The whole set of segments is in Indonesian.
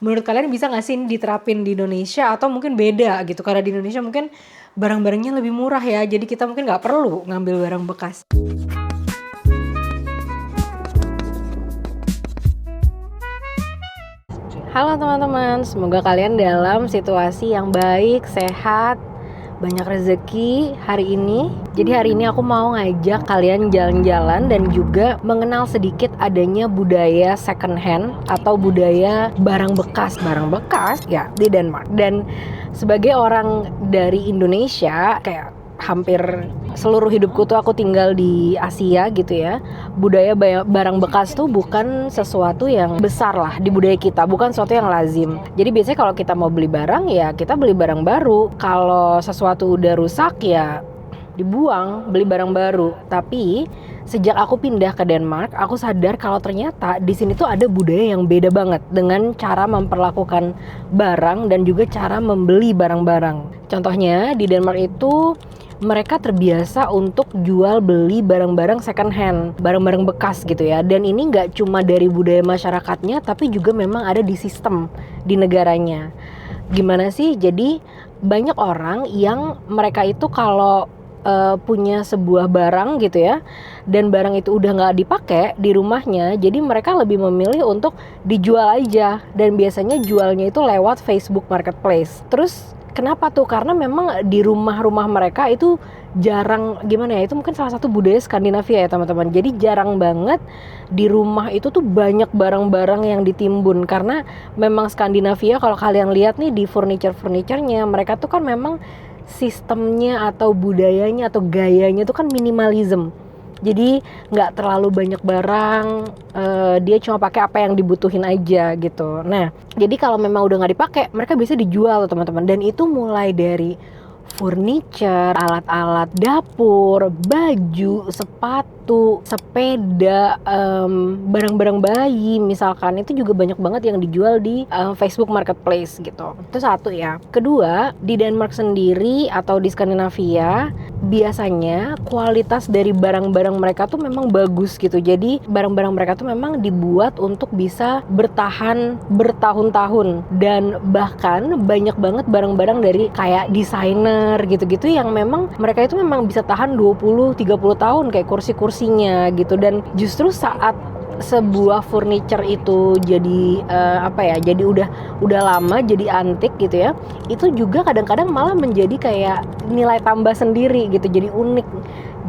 Menurut kalian bisa nggak sih diterapin di Indonesia atau mungkin beda gitu? Karena di Indonesia mungkin barang-barangnya lebih murah ya, jadi kita mungkin nggak perlu ngambil barang bekas. Halo teman-teman, semoga kalian dalam situasi yang baik, sehat, banyak rezeki hari ini. Jadi hari ini aku mau ngajak kalian jalan-jalan dan juga mengenal sedikit adanya budaya second hand atau budaya barang bekas ya di Denmark. Dan sebagai orang dari Indonesia, kayak hampir seluruh hidupku tuh aku tinggal di Asia gitu ya. Budaya barang bekas tuh bukan sesuatu yang besar lah di budaya kita, bukan sesuatu yang lazim. Jadi biasanya kalau kita mau beli barang ya kita beli barang baru. Kalau sesuatu udah rusak ya dibuang, beli barang baru. Tapi sejak aku pindah ke Denmark, aku sadar kalau ternyata di sini tuh ada budaya yang beda banget dengan cara memperlakukan barang dan juga cara membeli barang-barang. Contohnya di Denmark itu mereka terbiasa untuk jual beli barang-barang second hand, barang-barang bekas gitu ya. Dan ini nggak cuma dari budaya masyarakatnya, tapi juga memang ada di sistem di negaranya. Gimana sih? Jadi banyak orang yang mereka itu kalau punya sebuah barang gitu ya, dan barang itu udah nggak dipakai di rumahnya, jadi mereka lebih memilih untuk dijual aja. Dan biasanya jualnya itu lewat Facebook Marketplace. Terus kenapa tuh? Karena memang di rumah-rumah mereka itu jarang, gimana ya, itu mungkin salah satu budaya Skandinavia ya teman-teman. Jadi jarang banget di rumah itu tuh banyak barang-barang yang ditimbun. Karena memang Skandinavia kalau kalian lihat nih di furniture-nya, mereka tuh kan memang sistemnya atau budayanya atau gayanya tuh kan minimalism. Jadi nggak terlalu banyak barang, dia cuma pakai apa yang dibutuhin aja gitu. Nah, jadi kalau memang udah nggak dipakai, mereka bisa dijual teman-teman. Dan itu mulai dari furniture, alat-alat dapur, baju, sepatu, sepeda, barang-barang bayi misalkan, itu juga banyak banget yang dijual di Facebook Marketplace gitu. Itu satu ya. Kedua, di Denmark sendiri atau di Skandinavia biasanya kualitas dari barang-barang mereka tuh memang bagus gitu. Jadi barang-barang mereka tuh memang dibuat untuk bisa bertahan bertahun-tahun. Dan bahkan banyak banget barang-barang dari kayak desainer gitu-gitu yang memang mereka itu memang bisa tahan 20-30 tahun, kayak kursi-kursinya gitu. Dan justru saat sebuah furniture itu jadi jadi udah lama, jadi antik gitu ya, itu juga kadang-kadang malah menjadi kayak nilai tambah sendiri gitu, jadi unik,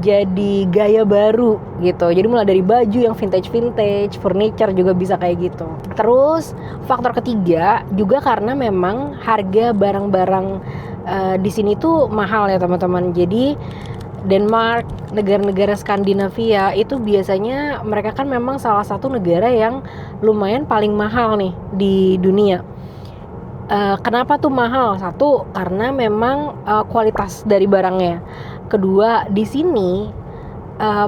jadi gaya baru gitu. Jadi mulai dari baju yang vintage, furniture juga bisa kayak gitu. Terus faktor ketiga juga karena memang harga barang-barang di sini tuh mahal ya teman-teman. Jadi Denmark, negara-negara Skandinavia itu biasanya mereka kan memang salah satu negara yang lumayan paling mahal nih di dunia. Kenapa tuh mahal? Satu, karena memang kualitas dari barangnya. Kedua, di sini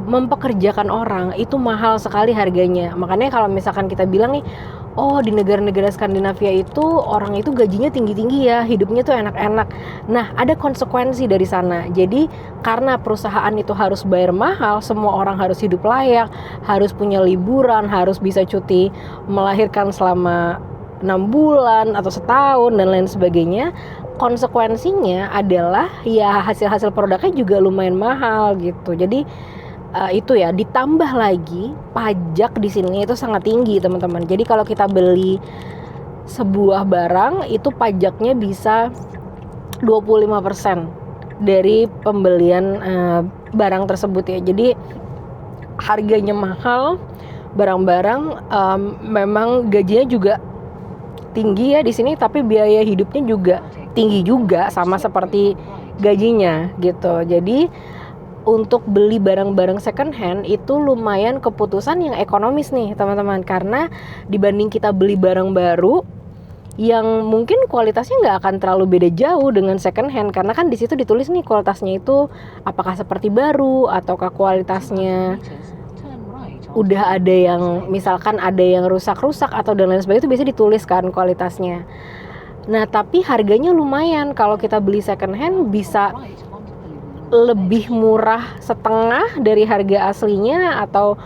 mempekerjakan orang itu mahal sekali harganya. Makanya kalau misalkan kita bilang nih, oh di negara-negara Skandinavia itu orang itu gajinya tinggi-tinggi ya, hidupnya tuh enak-enak. Nah, ada konsekuensi dari sana. Jadi karena perusahaan itu harus bayar mahal, semua orang harus hidup layak, harus punya liburan, harus bisa cuti melahirkan selama 6 bulan atau setahun dan lain sebagainya. Konsekuensinya adalah ya hasil-hasil produknya juga lumayan mahal gitu. Jadi itu ya, ditambah lagi pajak di sini itu sangat tinggi teman-teman. Jadi kalau kita beli sebuah barang itu pajaknya bisa 25% dari pembelian barang tersebut ya. Jadi harganya mahal, barang-barang memang gajinya juga tinggi ya di sini, tapi biaya hidupnya juga tinggi juga sama seperti gajinya gitu. Jadi untuk beli barang-barang second hand itu lumayan keputusan yang ekonomis nih teman-teman, karena dibanding kita beli barang baru yang mungkin kualitasnya nggak akan terlalu beda jauh dengan second hand, karena kan di situ ditulis nih kualitasnya itu apakah seperti baru ataukah kualitasnya udah ada yang misalkan ada yang rusak-rusak atau dan lain sebagainya, itu biasa dituliskan kualitasnya. Nah tapi harganya lumayan, kalau kita beli second hand bisa lebih murah setengah dari harga aslinya atau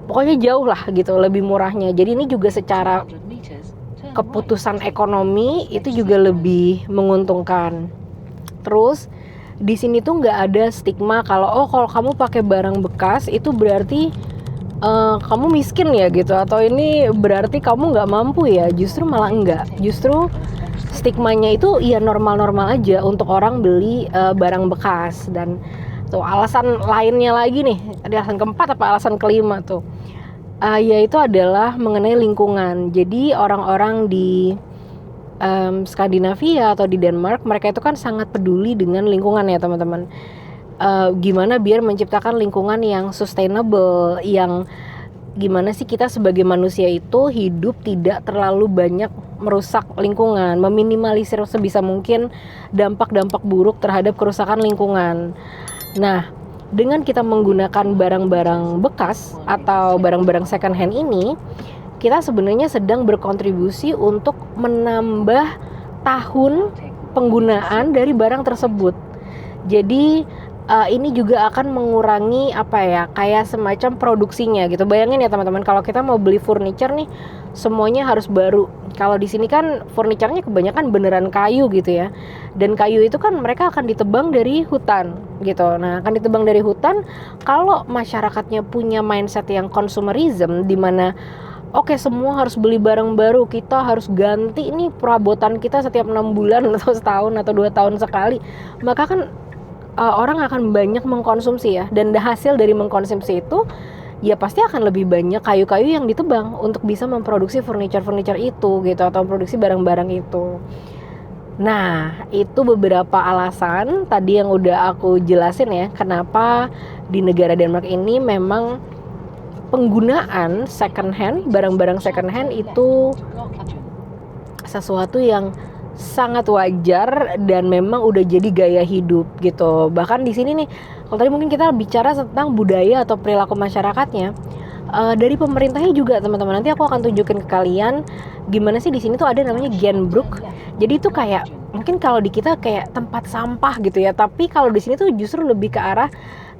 pokoknya jauh lah gitu lebih murahnya. Jadi ini juga secara keputusan ekonomi itu juga lebih menguntungkan. Terus di sini tuh nggak ada stigma kalau kamu pakai barang bekas itu berarti kamu miskin ya gitu, atau ini berarti kamu nggak mampu ya. Justru malah enggak. Justru stigmanya itu ya normal-normal aja untuk orang beli barang bekas. Dan tuh alasan lainnya lagi nih, ada alasan keempat apa alasan kelima tuh, yaitu adalah mengenai lingkungan. Jadi orang-orang di Skandinavia atau di Denmark, mereka itu kan sangat peduli dengan lingkungan ya teman-teman. Gimana biar menciptakan lingkungan yang sustainable, yang gimana sih kita sebagai manusia itu hidup tidak terlalu banyak merusak lingkungan, meminimalisir sebisa mungkin dampak-dampak buruk terhadap kerusakan lingkungan. Nah, dengan kita menggunakan barang-barang bekas atau barang-barang second hand ini, kita sebenarnya sedang berkontribusi untuk menambah tahun penggunaan dari barang tersebut. Jadi ini juga akan mengurangi kayak semacam produksinya gitu. Bayangin ya teman-teman, kalau kita mau beli furniture nih, semuanya harus baru. Kalau di sini kan furniturnya kebanyakan beneran kayu gitu ya. Dan kayu itu kan mereka akan ditebang dari hutan gitu. Nah, akan ditebang dari hutan. Kalau masyarakatnya punya mindset yang consumerism, di mana semua harus beli barang baru, kita harus ganti nih perabotan kita setiap 6 bulan atau setahun atau 2 tahun sekali, maka kan orang akan banyak mengkonsumsi ya. Dan hasil dari mengkonsumsi itu ya pasti akan lebih banyak kayu-kayu yang ditebang untuk bisa memproduksi furniture itu gitu, atau memproduksi barang-barang itu. Nah, itu beberapa alasan tadi yang udah aku jelasin ya, kenapa di negara Denmark ini memang penggunaan second hand, barang-barang second hand itu sesuatu yang sangat wajar dan memang udah jadi gaya hidup gitu. Bahkan di sini nih, kalau tadi mungkin kita bicara tentang budaya atau perilaku masyarakatnya, dari pemerintahnya juga teman-teman. Nanti aku akan tunjukin ke kalian gimana sih di sini tuh ada namanya Genbruk. Jadi itu kayak mungkin kalau di kita kayak tempat sampah gitu ya, tapi kalau di sini tuh justru lebih ke arah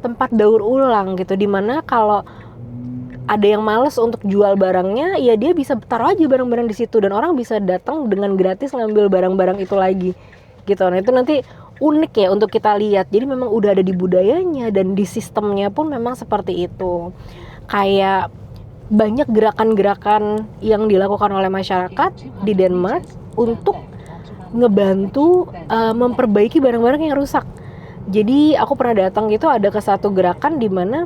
tempat daur ulang gitu, dimana kalau ada yang males untuk jual barangnya, ya dia bisa taruh aja barang-barang di situ dan orang bisa datang dengan gratis ngambil barang-barang itu lagi gitu. Nah, itu nanti unik ya untuk kita lihat. Jadi memang udah ada di budayanya dan di sistemnya pun memang seperti itu. Kayak banyak gerakan-gerakan yang dilakukan oleh masyarakat di Denmark untuk ngebantu memperbaiki barang-barang yang rusak. Jadi aku pernah datang gitu, ada ke satu gerakan di mana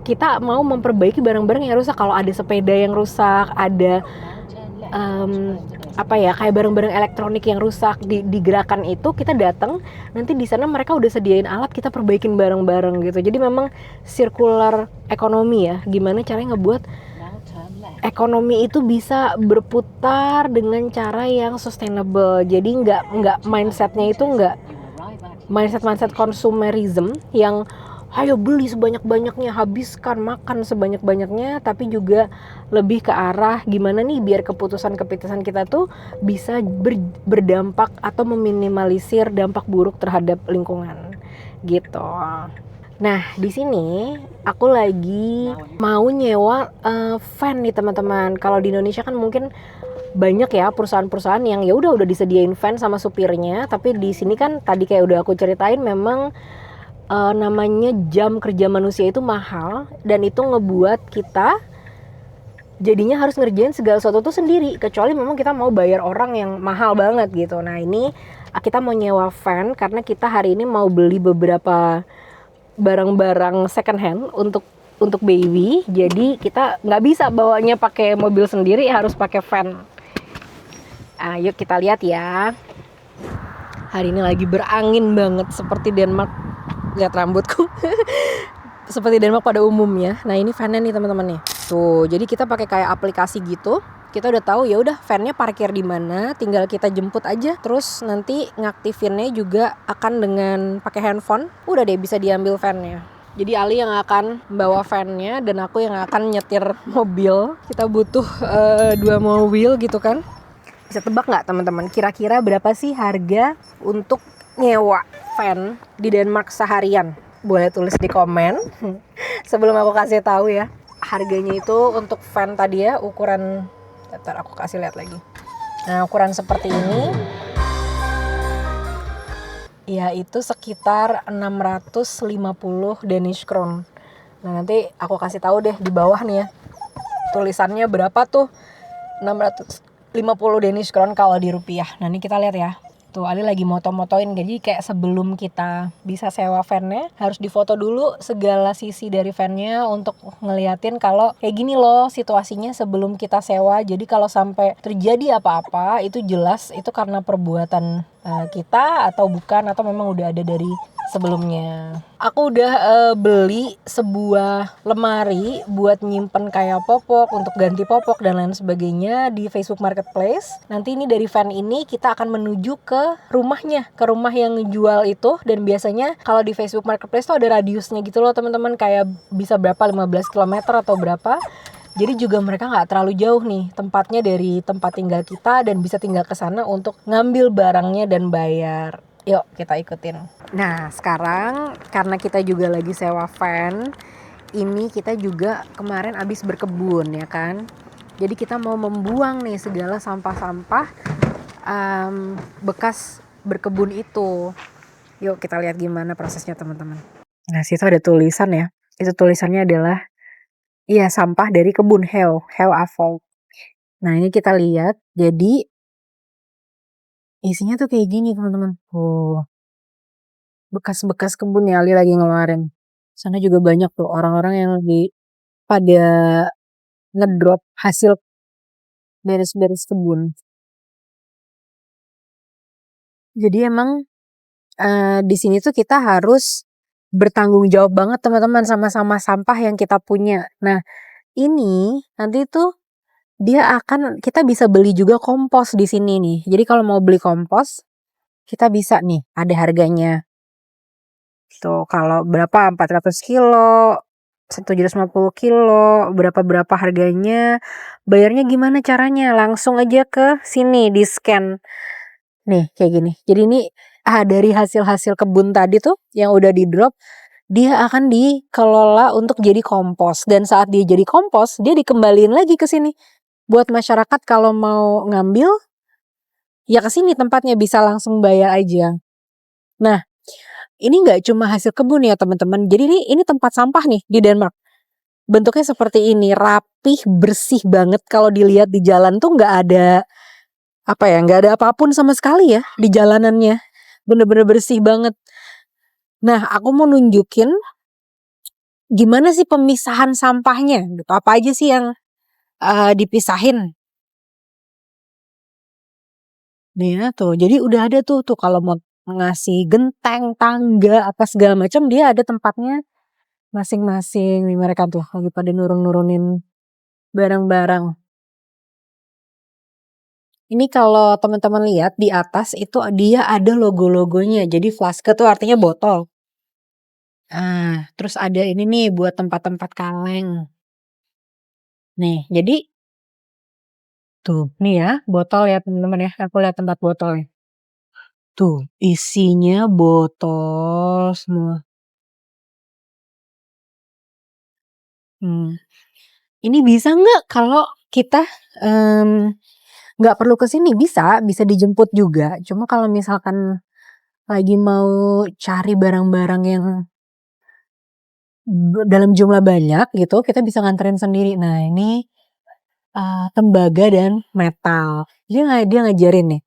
kita mau memperbaiki barang-barang yang rusak. Kalau ada sepeda yang rusak, ada kayak barang-barang elektronik yang rusak, di gerakan itu kita datang, nanti di sana mereka udah sediain alat, kita perbaikin bareng-bareng gitu. Jadi memang circular ekonomi ya, gimana caranya ngebuat ekonomi itu bisa berputar dengan cara yang sustainable. Jadi nggak mindsetnya itu nggak mindset consumerism yang ayo beli sebanyak-banyaknya, habiskan, makan sebanyak-banyaknya, tapi juga lebih ke arah gimana nih biar keputusan-keputusan kita tuh bisa berdampak atau meminimalisir dampak buruk terhadap lingkungan gitu. Nah, di sini aku lagi mau nyewa van nih teman-teman. Kalau di Indonesia kan mungkin banyak ya perusahaan-perusahaan yang ya udah disediain van sama supirnya, tapi di sini kan tadi kayak udah aku ceritain memang namanya jam kerja manusia itu mahal, dan itu ngebuat kita jadinya harus ngerjain segala sesuatu tuh sendiri, kecuali memang kita mau bayar orang yang mahal banget gitu. Nah, ini kita mau nyewa van karena kita hari ini mau beli beberapa barang-barang second hand untuk baby. Jadi kita nggak bisa bawanya pakai mobil sendiri, harus pakai van. Yuk kita lihat ya. Hari ini lagi berangin banget seperti Denmark. Lihat rambutku. Seperti Denmark pada umumnya. Nah, ini van-nya nih teman-teman nih. Tuh, jadi kita pakai kayak aplikasi gitu. Kita udah tahu ya udah van-nya parkir di mana, tinggal kita jemput aja. Terus nanti ngaktifinnya juga akan dengan pakai handphone. Udah deh bisa diambil van-nya. Jadi Ali yang akan bawa van-nya dan aku yang akan nyetir mobil. Kita butuh 2 mobil gitu kan. Bisa tebak nggak teman-teman? Kira-kira berapa sih harga untuk nyewa van di Denmark seharian? Boleh tulis di komen sebelum aku kasih tahu ya. Harganya itu untuk van tadi ya ukuran Bentar aku kasih lihat lagi. Nah, ukuran seperti ini yaitu sekitar 650 Danish crown. Nah, nanti aku kasih tahu deh di bawah nih ya. Tulisannya berapa tuh? 650 Danish crown kalau di rupiah. Nah, ini kita lihat ya. Tuh, Ali lagi moto-motoin. Jadi kayak sebelum kita bisa sewa van-nya, harus difoto dulu segala sisi dari van-nya untuk ngeliatin kalau kayak gini loh situasinya sebelum kita sewa. Jadi kalau sampai terjadi apa-apa, itu jelas itu karena perbuatan kita atau bukan, atau memang udah ada dari sebelumnya. Aku udah beli sebuah lemari buat nyimpen kayak popok, untuk ganti popok dan lain sebagainya di Facebook Marketplace. Nanti ini dari van ini kita akan menuju ke rumahnya, ke rumah yang jual itu. Dan biasanya kalau di Facebook Marketplace tuh ada radiusnya gitu loh teman-teman, kayak bisa berapa 15 km atau berapa. Jadi juga mereka nggak terlalu jauh nih tempatnya dari tempat tinggal kita, dan bisa tinggal ke sana untuk ngambil barangnya dan bayar. Yuk kita ikutin. Nah sekarang karena kita juga lagi sewa van, ini kita juga kemarin abis berkebun ya kan. Jadi kita mau membuang nih segala sampah-sampah bekas berkebun itu. Yuk kita lihat gimana prosesnya teman-teman. Nah situ ada tulisan ya. Itu tulisannya adalah sampah dari kebun Heo Afol. Nah ini kita lihat. Jadi isinya tuh kayak gini teman-teman. Bekas-bekas kebun ya, Ali lagi ngeluarin. Sana juga banyak tuh orang-orang yang lagi pada ngedrop hasil beres-beres kebun. Jadi emang di sini tuh kita harus bertanggung jawab banget teman-teman sama sampah yang kita punya. Nah ini nanti tuh kita bisa beli juga kompos di sini nih. Jadi kalau mau beli kompos kita bisa nih, ada harganya. Tuh kalau berapa 400 kilo, 750 kilo, berapa harganya, bayarnya gimana caranya? Langsung aja ke sini di scan. Nih kayak gini. Jadi ini dari hasil-hasil kebun tadi tuh yang udah di drop, dia akan dikelola untuk jadi kompos, dan saat dia jadi kompos dia dikembaliin lagi ke sini buat masyarakat kalau mau ngambil ya ke sini tempatnya, bisa langsung bayar aja. Nah ini nggak cuma hasil kebun ya teman-teman, jadi ini tempat sampah nih di Denmark. Bentuknya seperti ini, rapih, bersih banget. Kalau dilihat di jalan tuh nggak ada nggak ada apapun sama sekali ya di jalanannya, bener-bener bersih banget. Nah aku mau nunjukin gimana sih pemisahan sampahnya, apa aja sih yang dipisahin. Nih ya tuh, jadi udah ada tuh kalau mau ngasih genteng, tangga, apa segala macam, dia ada tempatnya masing-masing. Nih mereka tuh lagi pada nurunin barang-barang. Ini kalau teman-teman lihat di atas itu dia ada logo-logonya. Jadi flaske tuh artinya botol. Terus ada ini nih buat tempat-tempat kaleng. Nih, jadi tuh nih ya botol ya teman-teman ya. Aku lihat tempat botolnya. Tuh isinya botol semua. Ini bisa nggak kalau kita nggak perlu ke sini? Bisa dijemput juga. Cuma kalau misalkan lagi mau cari barang-barang yang dalam jumlah banyak gitu, kita bisa nganterin sendiri. Nah ini tembaga dan metal. Dia ngajarin nih.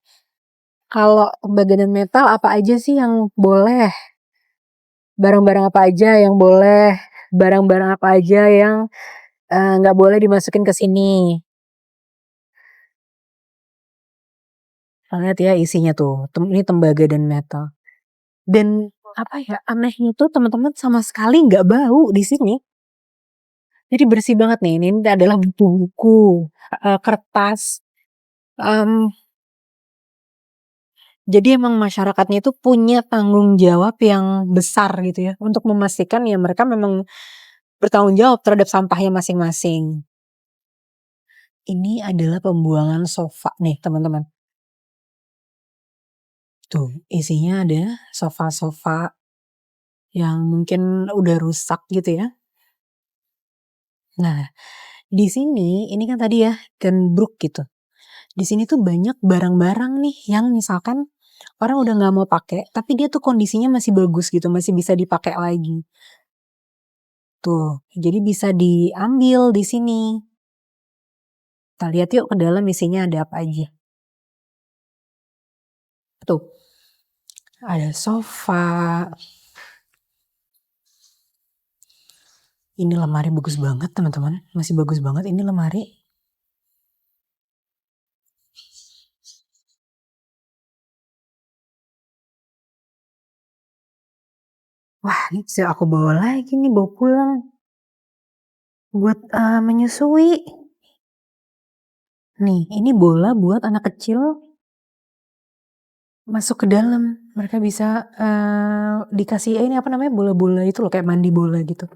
Kalau tembaga dan metal apa aja sih yang boleh? Barang-barang apa aja yang boleh? Barang-barang apa aja yang nggak boleh dimasukin ke sini? Lihat ya isinya tuh. Ini tembaga dan metal. Dan anehnya tuh teman-teman sama sekali nggak bau di sini. Jadi bersih banget nih. Ini adalah buku-buku, kertas. Jadi emang masyarakatnya itu punya tanggung jawab yang besar gitu ya, untuk memastikan ya mereka memang bertanggung jawab terhadap sampahnya masing-masing. Ini adalah pembuangan sofa nih teman-teman. Tuh isinya ada sofa-sofa yang mungkin udah rusak gitu ya. Nah Di sini, ini kan tadi ya, Brook gitu. Di sini tuh banyak barang-barang nih yang misalkan orang udah nggak mau pakai, tapi dia tuh kondisinya masih bagus gitu, masih bisa dipakai lagi. Tuh, jadi bisa diambil di sini. Kita lihat yuk ke dalam isinya ada apa aja. Tuh, ada sofa. Ini lemari bagus banget teman-teman, masih bagus banget ini lemari. Wah, ini bisa aku bawa lagi nih, bawa pulang. Buat menyusui. Nih, ini bola buat anak kecil masuk ke dalam. Mereka bisa dikasih ini apa namanya, bola-bola itu loh, kayak mandi bola gitu.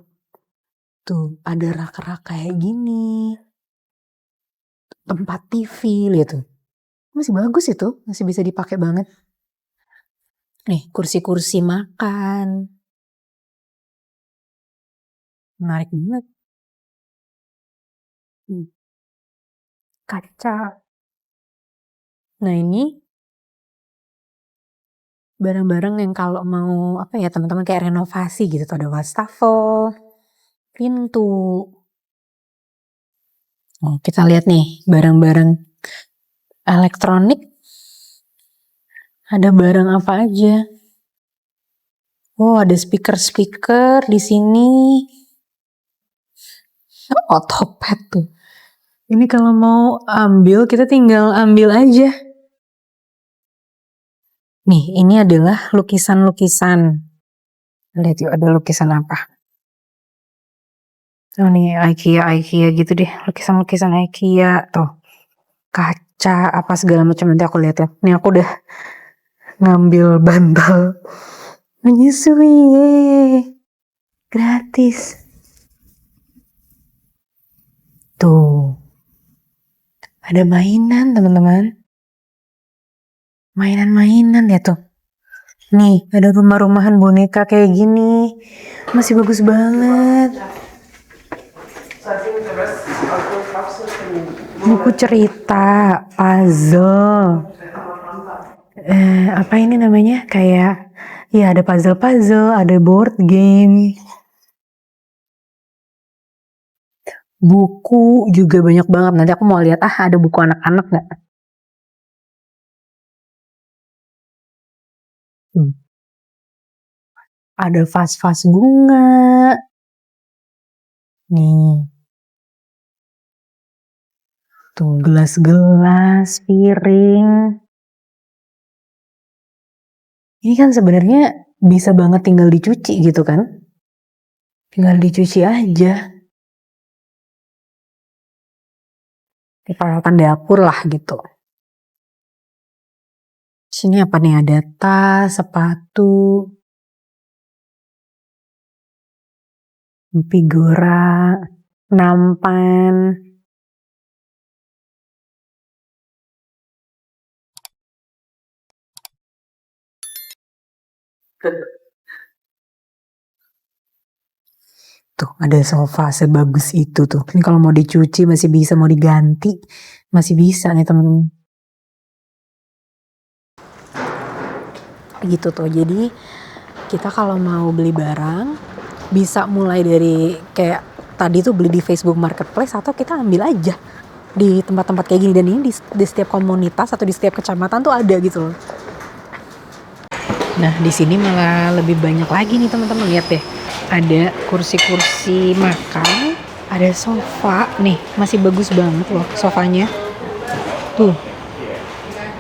Tuh, ada rak-rak kayak gini. Tempat TV, lihat tuh. Masih bagus itu, masih bisa dipakai banget. Nih, kursi-kursi makan. Menarik banget. Kaca. Nah, ini barang-barang yang kalau mau apa ya teman-teman kayak renovasi gitu tuh, ada wastafel, pintu. Oh, kita lihat nih barang-barang elektronik. Ada barang apa aja? Oh, ada speaker di sini. Otopet tuh. Ini kalau mau ambil, kita tinggal ambil aja. Nih, ini adalah lukisan-lukisan. Lihat yuk, ada lukisan apa? Oh nih, IKEA gitu deh. Lukisan-lukisan IKEA tuh. Kaca, apa segala macam, nanti aku lihat ya. Nih aku udah ngambil bantal menyusui, gratis. Tuh, ada mainan teman-teman. Mainan-mainan ya tuh. Nih, ada rumah-rumahan boneka kayak gini. Masih bagus banget. Buku cerita, puzzle. Apa ini namanya? Kayak, ya ada puzzle-puzzle, ada board game. Buku juga banyak banget. Nanti aku mau lihat, ada buku anak-anak nggak? Ada vas-vas bunga. Nih. Tuh, gelas-gelas, piring. Ini kan sebenarnya bisa banget tinggal dicuci gitu kan? Tinggal dicuci aja. Peralatan dapur lah gitu. Sini apa nih, ada tas, sepatu, figura, nampan. Tuh, ada sofa sebagus itu tuh. Ini kalau mau dicuci masih bisa, mau diganti masih bisa nih temen. Gitu tuh. Jadi kita kalau mau beli barang bisa mulai dari kayak tadi tuh beli di Facebook Marketplace, atau kita ambil aja di tempat-tempat kayak gini. Dan ini di setiap komunitas atau di setiap kecamatan tuh ada gitu loh. Nah, di sini malah lebih banyak lagi nih teman-teman, lihat deh. Ada kursi-kursi makan, ada sofa nih, masih bagus banget loh sofanya. Tuh,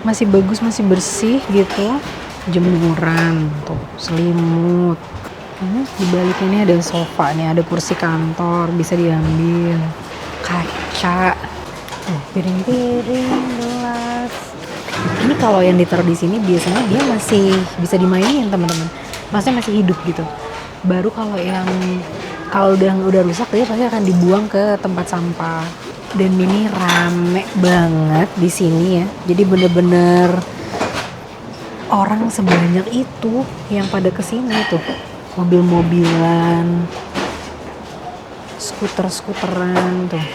masih bagus, masih bersih gitu. Jemuran tuh, selimut. Di baliknya ini ada sofa nih, ada kursi kantor bisa diambil. Kaca, piring-piring, gelas. Ini kalau yang ditaruh di sini biasanya dia masih bisa dimainin teman-teman, maksudnya masih hidup gitu. Baru kalau udah rusak dia pasti akan dibuang ke tempat sampah. Dan ini rame banget di sini ya. Jadi bener-bener orang sebanyak itu yang pada kesini tuh. Mobil-mobilan, skuter-skuteran tuh.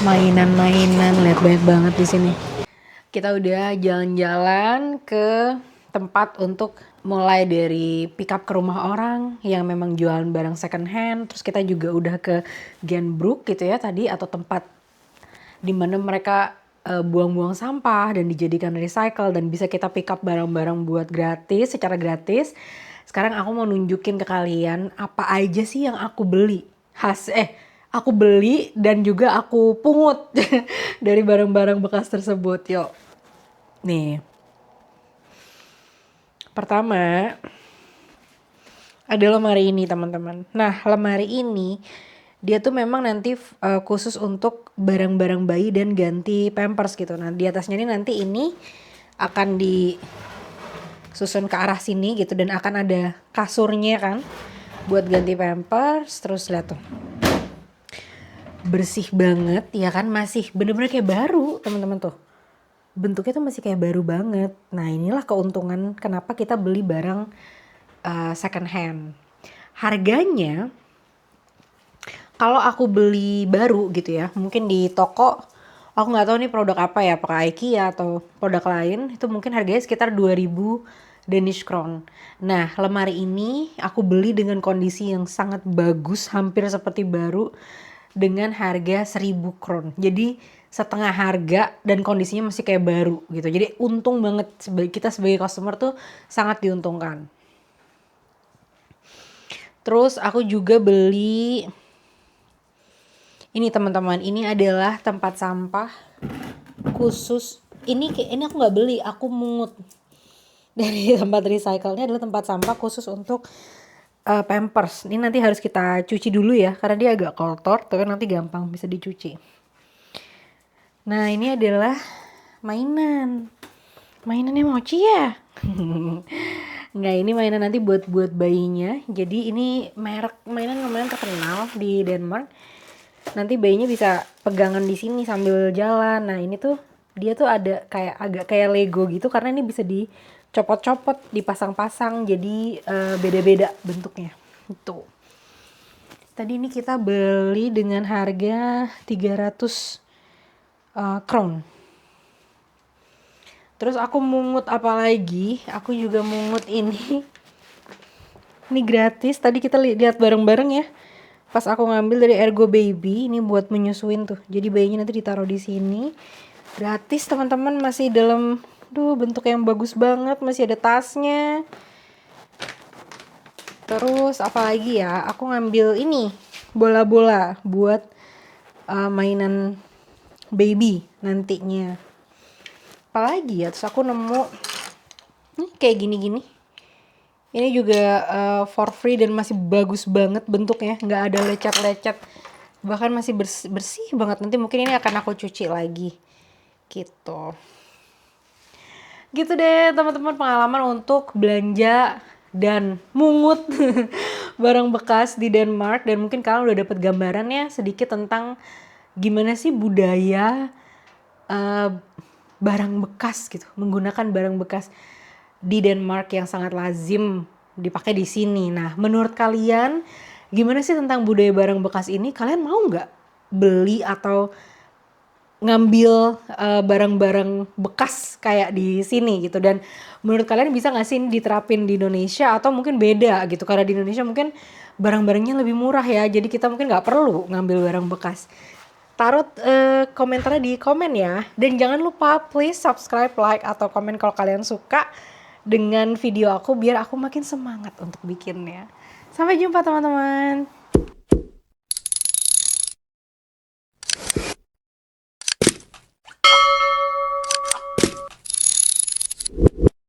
mainan-mainan, lihat banyak banget di sini. Kita udah jalan-jalan ke tempat untuk mulai dari pick up ke rumah orang yang memang jualan barang second hand. Terus kita juga udah ke Genbrook gitu ya tadi, atau tempat di mana mereka buang-buang sampah dan dijadikan recycle dan bisa kita pick up barang-barang buat gratis, secara gratis. Sekarang aku mau nunjukin ke kalian apa aja sih yang aku beli. Aku beli dan juga aku pungut dari barang-barang bekas tersebut. Yuk. Nih. Pertama, ada lemari ini teman-teman. Nah, lemari ini dia tuh memang nanti khusus untuk barang-barang bayi dan ganti pampers gitu. Nah, di atasnya ini nanti ini akan disusun ke arah sini gitu dan akan ada kasurnya kan buat ganti pampers. Terus lihat tuh. Bersih banget ya kan, masih bener-bener kayak baru teman-teman tuh. Bentuknya tuh masih kayak baru banget. Nah, inilah keuntungan kenapa kita beli barang second hand. Harganya kalau aku beli baru gitu ya, mungkin di toko, aku nggak tahu nih produk apa ya, apakah IKEA atau produk lain, itu mungkin harganya sekitar 2000 Danish Crown. Nah, lemari ini aku beli dengan kondisi yang sangat bagus, hampir seperti baru, dengan harga 1000 Crown. Jadi setengah harga dan kondisinya masih kayak baru gitu. Jadi untung banget, kita sebagai customer tuh sangat diuntungkan. Terus aku juga beli ini teman-teman, ini adalah tempat sampah khusus. Ini aku nggak beli, aku mungut dari tempat recycle. Ini adalah tempat sampah khusus untuk pampers. Ini nanti harus kita cuci dulu ya, karena dia agak kotor, tapi nanti gampang bisa dicuci. Nah, ini adalah mainannya Mochi ya. Nggak, ini mainan nanti buat bayinya. Jadi ini merek mainan lumayan terkenal di Denmark. Nanti bayinya bisa pegangan di sini sambil jalan. Nah, ini tuh dia tuh ada agak kayak Lego gitu karena ini bisa dicopot-copot, dipasang-pasang. Jadi beda-beda bentuknya. Tuh. Tadi ini kita beli dengan harga 300 crown. Terus aku mungut apa lagi? Aku juga mungut ini. Ini gratis. Tadi kita lihat bareng-bareng ya. Pas aku ngambil dari Ergo Baby, ini buat menyusuin tuh. Jadi bayinya nanti ditaruh di sini. Gratis teman-teman, masih dalam bentuk yang bagus banget, masih ada tasnya. Terus apa lagi ya? Aku ngambil ini, bola-bola buat mainan baby nantinya. Apalagi ya, terus aku nemu kayak gini-gini. Ini juga for free dan masih bagus banget bentuknya, nggak ada lecet-lecet, bahkan masih bersih banget. Nanti mungkin ini akan aku cuci lagi gitu deh teman-teman, pengalaman untuk belanja dan mungut barang bekas di Denmark. Dan mungkin kalian udah dapat gambarannya sedikit tentang gimana sih budaya barang bekas gitu, menggunakan barang bekas di Denmark yang sangat lazim dipakai di sini. Nah, menurut kalian gimana sih tentang budaya barang bekas ini? Kalian mau nggak beli atau ngambil barang-barang bekas kayak di sini gitu? Dan menurut kalian bisa nggak sih diterapin di Indonesia, atau mungkin beda gitu? Karena di Indonesia mungkin barang-barangnya lebih murah ya, jadi kita mungkin nggak perlu ngambil barang bekas. Taruh komentarnya di komen ya. Dan jangan lupa please subscribe, like, atau komen kalau kalian suka dengan video aku, biar aku makin semangat untuk bikinnya. Sampai jumpa teman-teman.